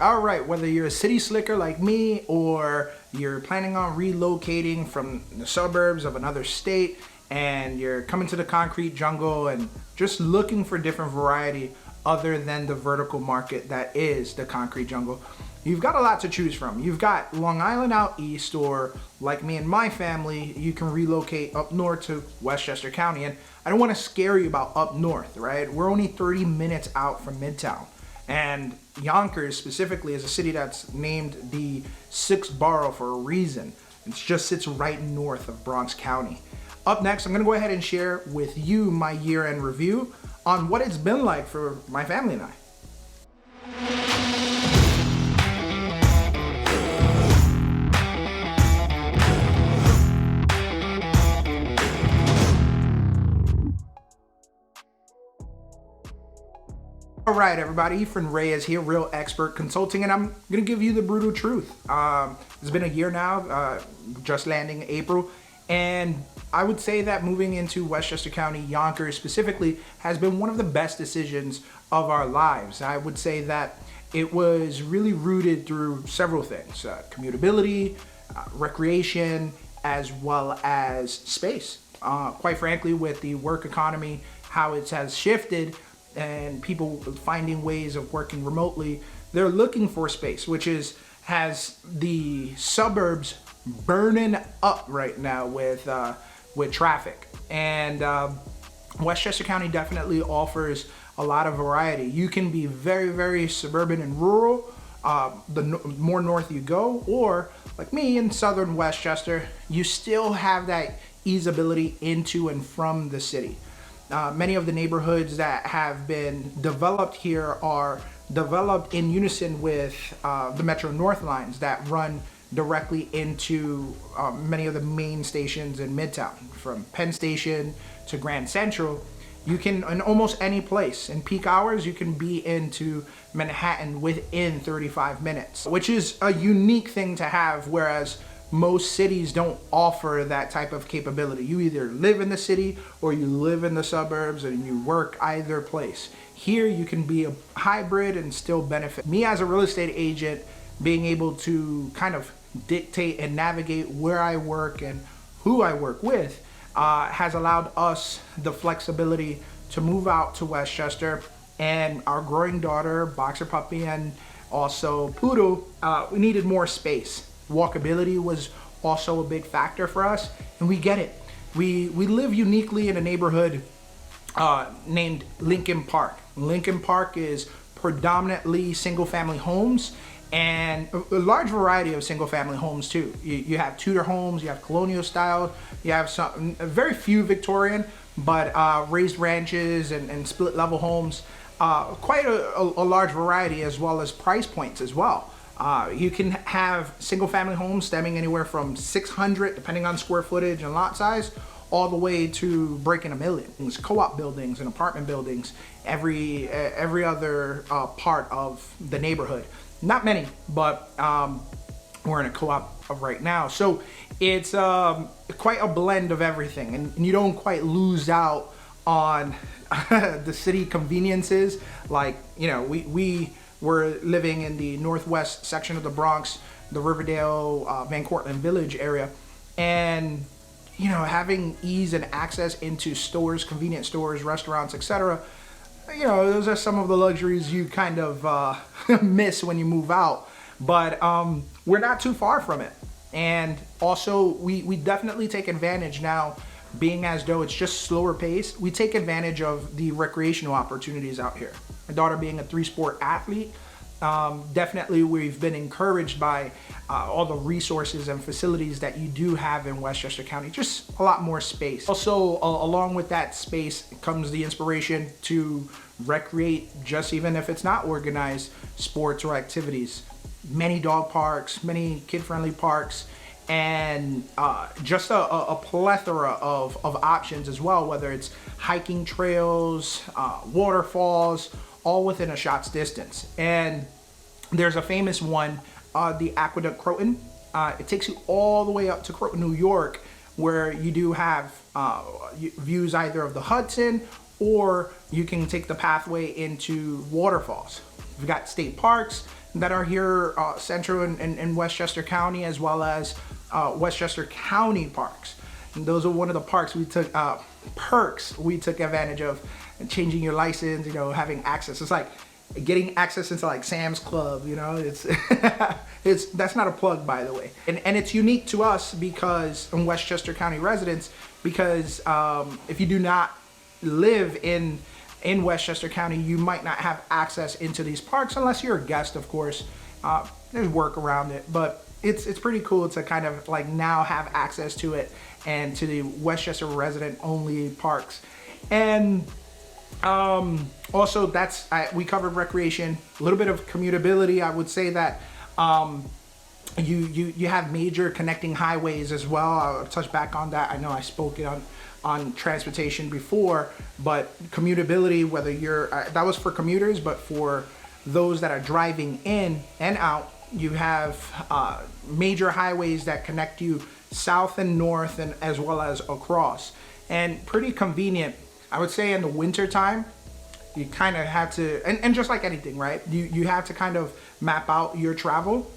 All right, whether you're a city slicker like me or you're planning on relocating from the suburbs of another state and you're coming to the concrete jungle and just looking for different variety other than the vertical market that is the concrete jungle, you've got a lot to choose from. You've got Long Island out east, or like me and my family, you can relocate up north to Westchester County. And I don't want to scare you about up north, right? We're only 30 minutes out from Midtown. And Yonkers specifically is a city that's named the sixth borough for a reason. It just sits right north of Bronx County. Up next, I'm gonna go ahead and share with you my year-end review on what it's been like for my family and I. All right, everybody, Ethan Reyes here, Real Expert Consulting, and I'm gonna give you the brutal truth. It's been a year now, just landing April, and I would say that moving into Westchester County, Yonkers specifically, has been one of the best decisions of our lives. I would say that it was really rooted through several things: commutability, recreation, as well as space. Quite frankly, with the work economy, how it has shifted, and people finding ways of working remotely, they're looking for space, which has the suburbs burning up right now with traffic. And Westchester County definitely offers a lot of variety. You can be very, very suburban and rural, more north you go, or like me in southern Westchester, you still have that easeability into and from the city. Many of the neighborhoods that have been developed here are developed in unison with the Metro North lines that run directly into many of the main stations in Midtown. From Penn Station to Grand Central, you can, in almost any place, in peak hours, you can be into Manhattan within 35 minutes, which is a unique thing to have, whereas most cities don't offer that type of capability. You either live in the city or you live in the suburbs and you work either place. Here you can be a hybrid and still benefit. Me as a real estate agent, being able to kind of dictate and navigate where I work and who I work with has allowed us the flexibility to move out to Westchester. And our growing daughter, Boxer Puppy, and also Poodle, we needed more space. Walkability was also a big factor for us, and we get it. We live uniquely in a neighborhood named Lincoln Park. Lincoln Park is predominantly single-family homes, and a large variety of single-family homes too. You have Tudor homes, you have colonial style, you have some very few Victorian, but raised ranches and split-level homes. Quite a large variety, as well as price points as well. You can have single family homes stemming anywhere from 600, depending on square footage and lot size, all the way to breaking $1 million. Co-op buildings and apartment buildings, every other part of the neighborhood. Not many, but we're in a co-op right now. So it's quite a blend of everything, and you don't quite lose out on the city conveniences. Like, you know, we're living in the northwest section of the Bronx, the Riverdale, Van Cortlandt Village area, and you know, having ease and access into stores, convenience stores, restaurants, etc. You know, those are some of the luxuries you kind of miss when you move out. But we're not too far from it, and also we definitely take advantage now. Being as though it's just slower pace, we take advantage of the recreational opportunities out here. My daughter being a 3-sport athlete, definitely we've been encouraged by all the resources and facilities that you do have in Westchester County, just a lot more space. Also, along with that space comes the inspiration to recreate, just even if it's not organized, sports or activities. Many dog parks, many kid-friendly parks, and just a plethora of options as well, whether it's hiking trails, waterfalls, all within a shot's distance. And there's a famous one, the Aqueduct Croton. It takes you all the way up to Croton, New York, where you do have views either of the Hudson, or you can take the pathway into waterfalls. We've got state parks, that are here central in Westchester County, as well as Westchester County parks. And those are one of the parks we took perks we took advantage of, changing your license, having access. It's like getting access into like Sam's Club, it's that's not a plug, by the way. And it's unique to us because in Westchester County residents, because if you do not live in Westchester County, you might not have access into these parks unless you're a guest, of course. There's work around it, but it's pretty cool to kind of like now have access to it and to the Westchester resident only parks. And also we covered recreation, a little bit of commutability. I would say that you have major connecting highways as well. I'll touch back on that. I know I spoke it on transportation before, but commutability, whether you're that was for commuters, but for those that are driving in and out, you have major highways that connect you south and north, and as well as across, and pretty convenient. I would say in the winter time, you kind of have to, and just like anything, right? You have to kind of map out your travel.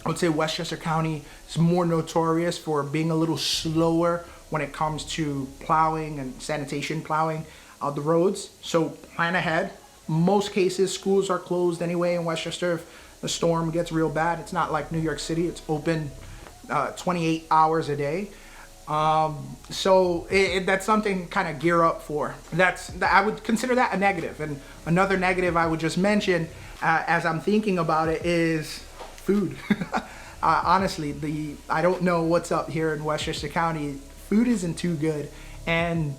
I would say Westchester County is more notorious for being a little slower when it comes to plowing and sanitation plowing the roads. So plan ahead. Most cases, schools are closed anyway in Westchester if the storm gets real bad. It's not like New York City. It's open 28 hours a day. So that's something kind of gear up for. I would consider that a negative. And another negative I would just mention as I'm thinking about it is food. Honestly, I don't know what's up here in Westchester County. Food isn't too good. And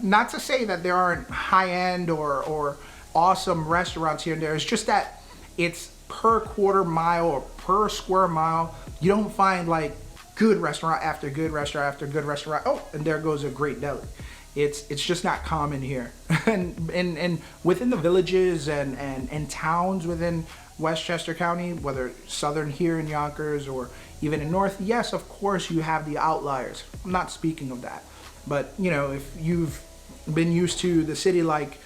not to say that there aren't high-end or awesome restaurants here and there. It's just that it's per quarter mile or per square mile. You don't find like good restaurant after good restaurant after good restaurant. Oh, and there goes a great deli. It's just not common here. and within the villages and towns within Westchester County, whether southern here in Yonkers or even in north, yes, of course you have the outliers. I'm not speaking of that. But if you've been used to the city like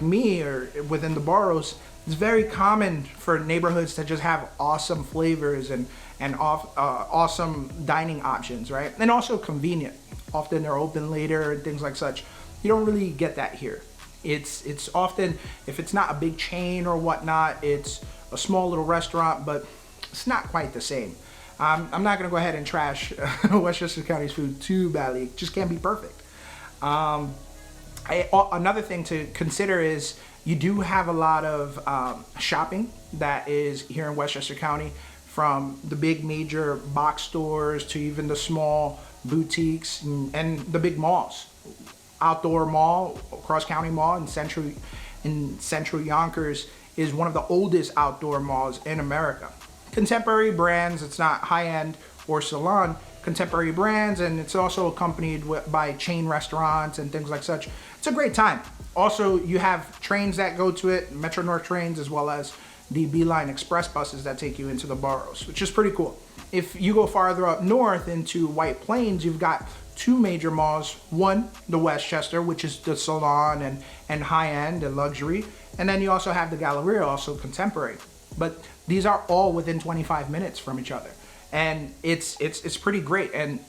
me or within the boroughs, it's very common for neighborhoods to just have awesome flavors and awesome dining options, right? And also convenient. Often they're open later and things like such. You don't really get that here. It's often, if it's not a big chain or whatnot, it's a small little restaurant, but it's not quite the same. I'm not gonna go ahead and trash Westchester County's food too badly. It just can't be perfect. Another thing to consider is you do have a lot of shopping that is here in Westchester County, from the big major box stores to even the small boutiques and the big malls. Outdoor Mall, Cross County Mall in central Yonkers is one of the oldest outdoor malls in America. Contemporary brands, it's not high-end or salon, contemporary brands, and it's also accompanied by chain restaurants and things like such. It's a great time. Also, you have trains that go to it, Metro North trains, as well as the Beeline Express buses that take you into the boroughs, which is pretty cool. If you go farther up north into White Plains, you've got two major malls. One, the Westchester, which is the salon and high-end and luxury. And then you also have the Galleria, also contemporary. But these are all within 25 minutes from each other. And it's pretty great. And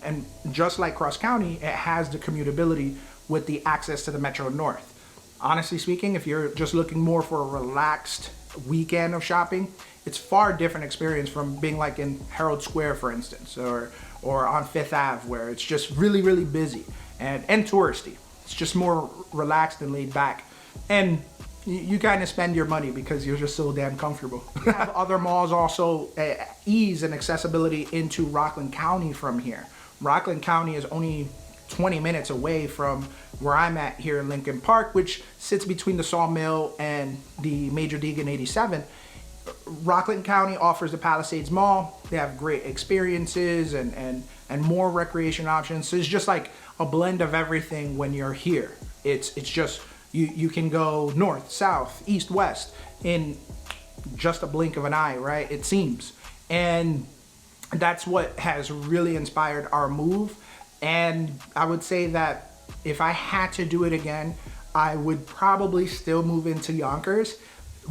just like Cross County, it has the commutability with the access to the Metro North. Honestly speaking, if you're just looking more for a relaxed weekend of shopping, it's far different experience from being like in Herald Square, for instance, or on Fifth Ave, where it's just really, really busy and touristy. It's just more relaxed and laid back. And you kind of spend your money because you're just so damn comfortable. Other malls also ease and accessibility into Rockland County from here. Rockland County is only 20 minutes away from where I'm at here in Lincoln Park, which sits between the Sawmill and the Major Deegan 87. Rockland County offers the Palisades Mall. They have great experiences and more recreation options. So it's just like a blend of everything when you're here. It's just you can go north, south, east, west in just a blink of an eye, right? It seems. And that's what has really inspired our move. And I would say that if I had to do it again, I would probably still move into Yonkers,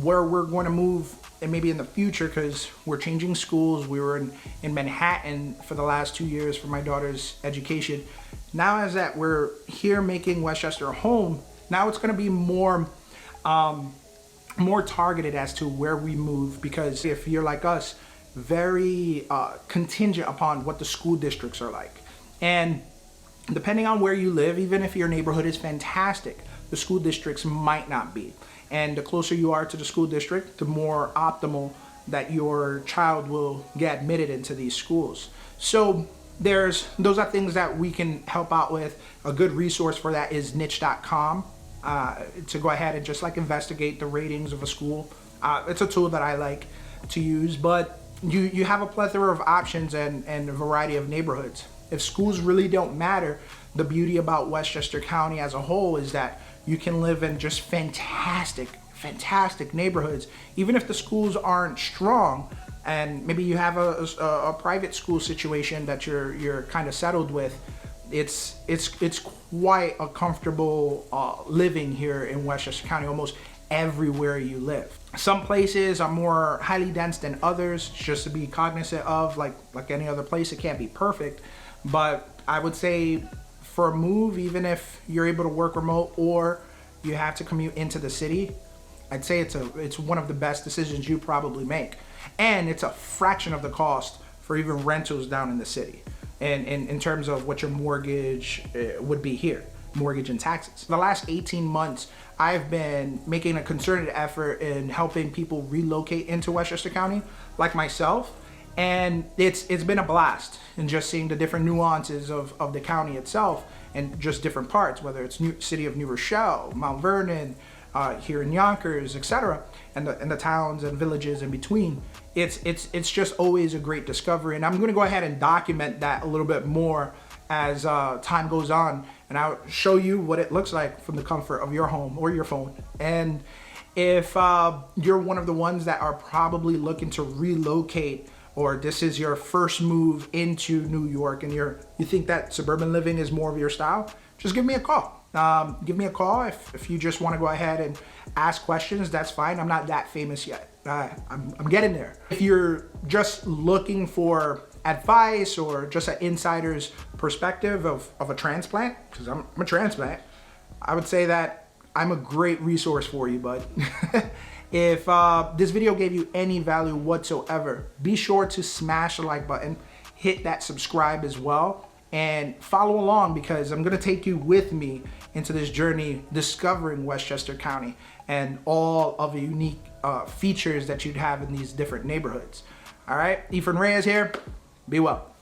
where we're going to move and maybe in the future, because we're changing schools. We were in Manhattan for the last 2 years for my daughter's education. Now as that we're here making Westchester home, now it's going to be more targeted as to where we move, because if you're like us, very contingent upon what the school districts are like. And depending on where you live, even if your neighborhood is fantastic, the school districts might not be. And the closer you are to the school district, the more optimal that your child will get admitted into these schools. So those are things that we can help out with. A good resource for that is niche.com, to go ahead and just like investigate the ratings of a school. It's a tool that I like to use, but you have a plethora of options and a variety of neighborhoods. If schools really don't matter, the beauty about Westchester County as a whole is that you can live in just fantastic neighborhoods, even if the schools aren't strong, and maybe you have a private school situation that you're kind of settled with. It's quite a comfortable living here in Westchester County, almost everywhere you live. Some places are more highly dense than others, just to be cognizant of. Like any other place, it can't be perfect, but I would say for a move, even if you're able to work remote or you have to commute into the city, I'd say it's one of the best decisions you probably make. And it's a fraction of the cost for even rentals down in the city, and in terms of what your mortgage would be here, mortgage and taxes. The last 18 months, I've been making a concerted effort in helping people relocate into Westchester County, like myself. And it's been a blast, and just seeing the different nuances of the county itself, and just different parts, whether it's city of New Rochelle, Mount Vernon, here in Yonkers, etc., and the towns and villages in between. It's just always a great discovery, and I'm going to go ahead and document that a little bit more as time goes on, and I'll show you what it looks like from the comfort of your home or your phone. And if you're one of the ones that are probably looking to relocate, or this is your first move into New York, and you think that suburban living is more of your style, just give me a call. Give me a call if you just want to go ahead and ask questions. That's fine. I'm not that famous yet. I'm getting there. If you're just looking for advice or just an insider's perspective of a transplant, because I'm a transplant, I would say that I'm a great resource for you, bud. If this video gave you any value whatsoever, be sure to smash the like button, hit that subscribe as well, and follow along, because I'm gonna take you with me into this journey discovering Westchester County and all of the unique features that you'd have in these different neighborhoods. All right, Efren Reyes here. Be well.